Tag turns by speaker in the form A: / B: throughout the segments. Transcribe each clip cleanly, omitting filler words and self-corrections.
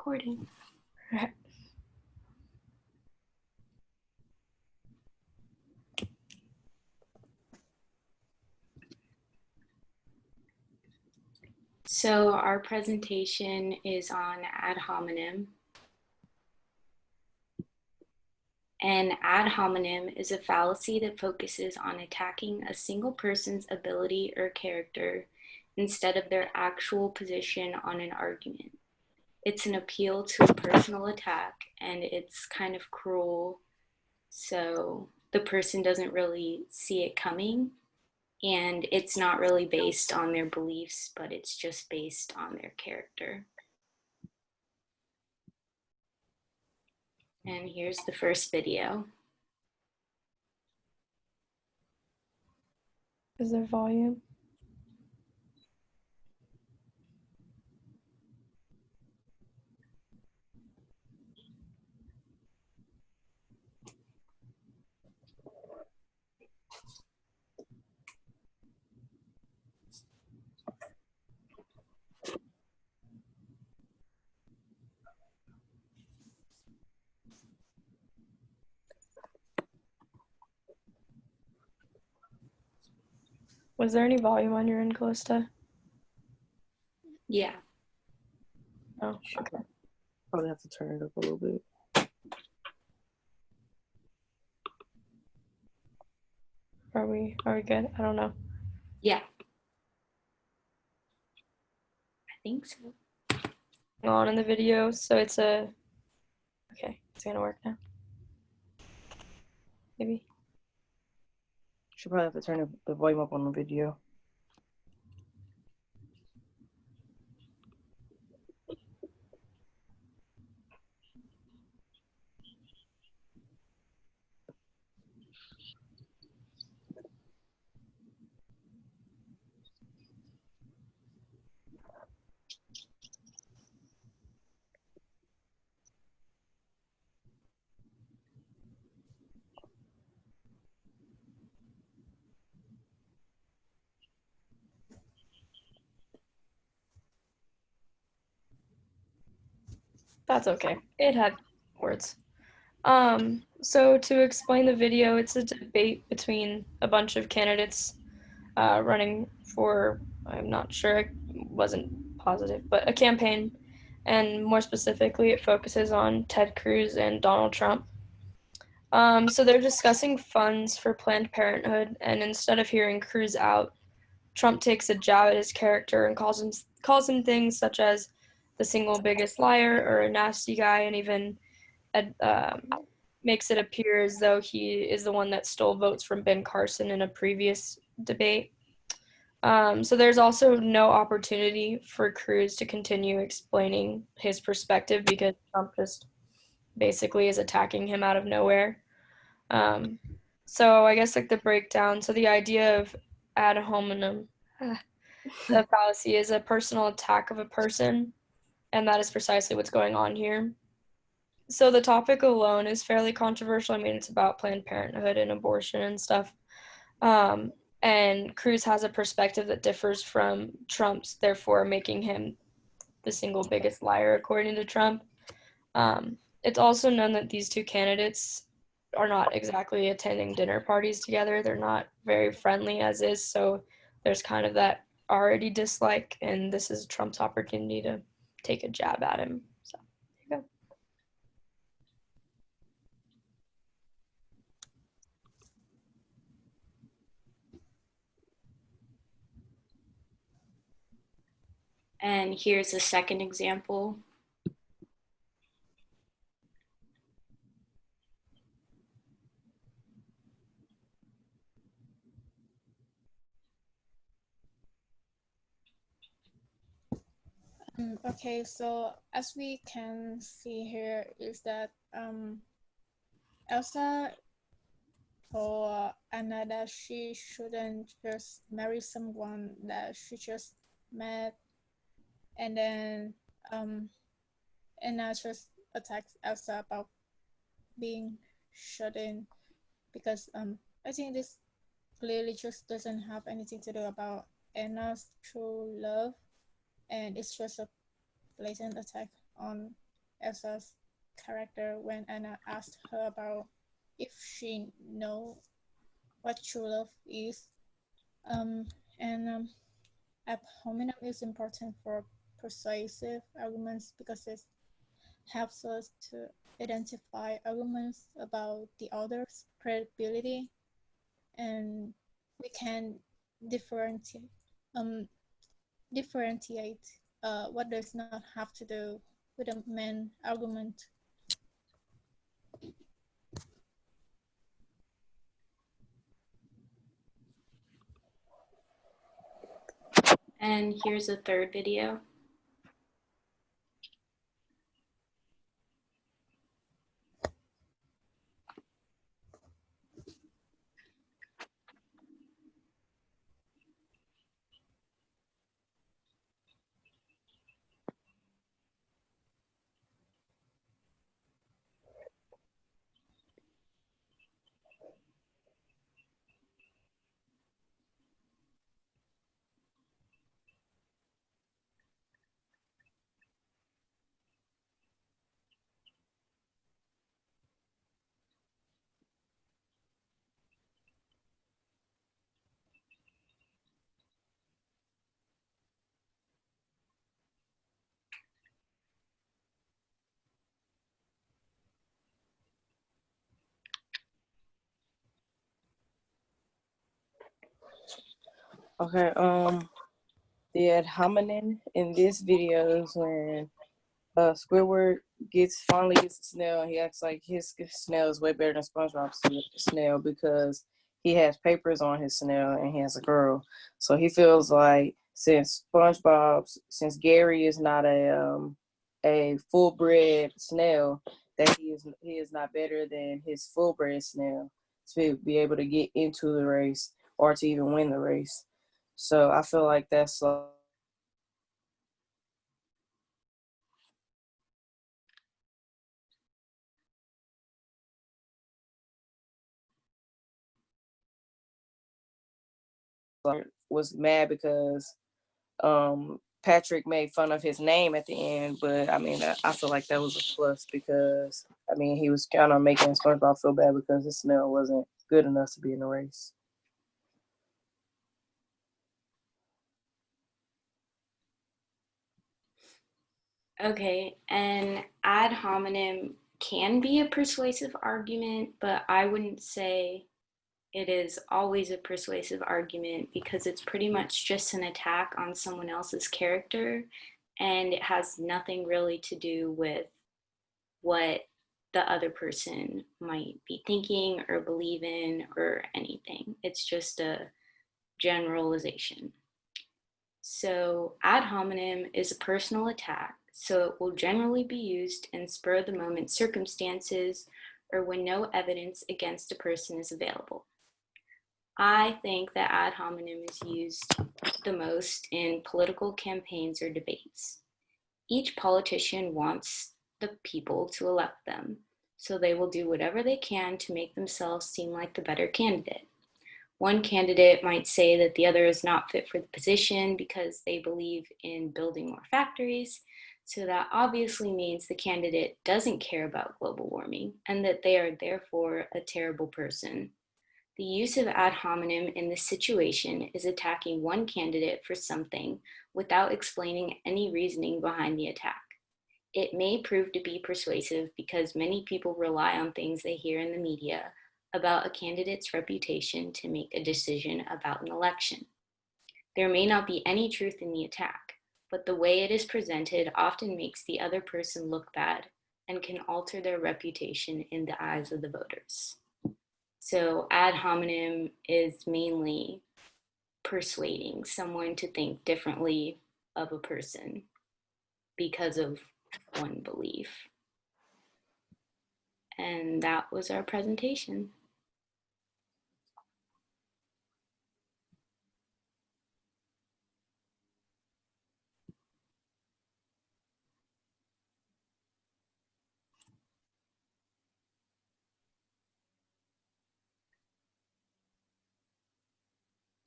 A: recording. So our presentation is on ad hominem. An ad hominem is a fallacy that focuses on attacking a single person's ability or character instead of their actual position on an argument. It's an appeal to a personal attack, and it's kind of cruel, so the person doesn't really see it coming, and it's not really based on their beliefs, but it's just based on their character. And here's the first video.
B: Is there volume? Was there any volume on your end, Callista?
A: Yeah.
B: Oh, okay.
C: Probably have to turn it up a little bit.
B: Are we good? I don't know.
A: Yeah. I think so.
B: On in the video, so it's okay, it's gonna work now. Maybe.
C: Should probably have to turn the volume up on the video.
B: That's okay. It had words. So to explain the video, it's a debate between a bunch of candidates running for, I'm not sure, it wasn't positive, but a campaign. And more specifically, it focuses on Ted Cruz and Donald Trump. So they're discussing funds for Planned Parenthood, and instead of hearing Cruz out, Trump takes a jab at his character and calls him things such as the single biggest liar or a nasty guy, and even makes it appear as though he is the one that stole votes from Ben Carson in a previous debate. So there's also no opportunity for Cruz to continue explaining his perspective because Trump just basically is attacking him out of nowhere. So I guess like the breakdown. So the idea of ad hominem, the fallacy is a personal attack of a person, and that is precisely what's going on here. So the topic alone is fairly controversial. I mean, it's about Planned Parenthood and abortion and stuff. And Cruz has a perspective that differs from Trump's, therefore making him the single biggest liar, according to Trump. It's also known that these two candidates are not exactly attending dinner parties together. They're not very friendly as is, so there's kind of that already dislike, and this is Trump's opportunity to take a jab at him. So there you go.
A: And here's a second example.
D: Okay, so as we can see here is that Elsa told Anna that she shouldn't just marry someone that she just met, and then Anna just attacks Elsa about being shut in because I think this clearly just doesn't have anything to do about Anna's true love, and it's just a blatant attack on Elsa's character when Anna asked her about if she know what true love is. And ad hominem is important for persuasive arguments because it helps us to identify arguments about the other's credibility, and we can differentiate um, differentiate what does not have to do with a main argument.
A: And here's a third video.
C: Okay, the ad hominem in this video is when Squidward finally gets a snail, and he acts like his snail is way better than SpongeBob's snail because he has papers on his snail and he has a girl. So he feels like since Gary is not a full bred snail, that he is not better than his full bred snail to be able to get into the race or to even win the race. So I feel like that's was mad because Patrick made fun of his name at the end, but I mean, I feel like that was a plus because I mean, he was kind of making SpongeBob feel bad because his snail wasn't good enough to be in the race.
A: Okay, and ad hominem can be a persuasive argument, but I wouldn't say it is always a persuasive argument because it's pretty much just an attack on someone else's character, and it has nothing really to do with what the other person might be thinking or believe in or anything. It's just a generalization. So, ad hominem is a personal attack, so it will generally be used in spur of the moment circumstances or when no evidence against a person is available. I think that ad hominem is used the most in political campaigns or debates. Each politician wants the people to elect them, so they will do whatever they can to make themselves seem like the better candidate. One candidate might say that the other is not fit for the position because they believe in building more factories. So that obviously means the candidate doesn't care about global warming and that they are therefore a terrible person. The use of ad hominem in this situation is attacking one candidate for something without explaining any reasoning behind the attack. It may prove to be persuasive because many people rely on things they hear in the media about a candidate's reputation to make a decision about an election. There may not be any truth in the attack, but the way it is presented often makes the other person look bad and can alter their reputation in the eyes of the voters. So, ad hominem is mainly persuading someone to think differently of a person because of one belief. And that was our presentation.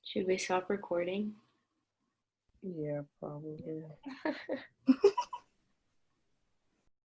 A: Should we stop recording?
C: Yeah, probably.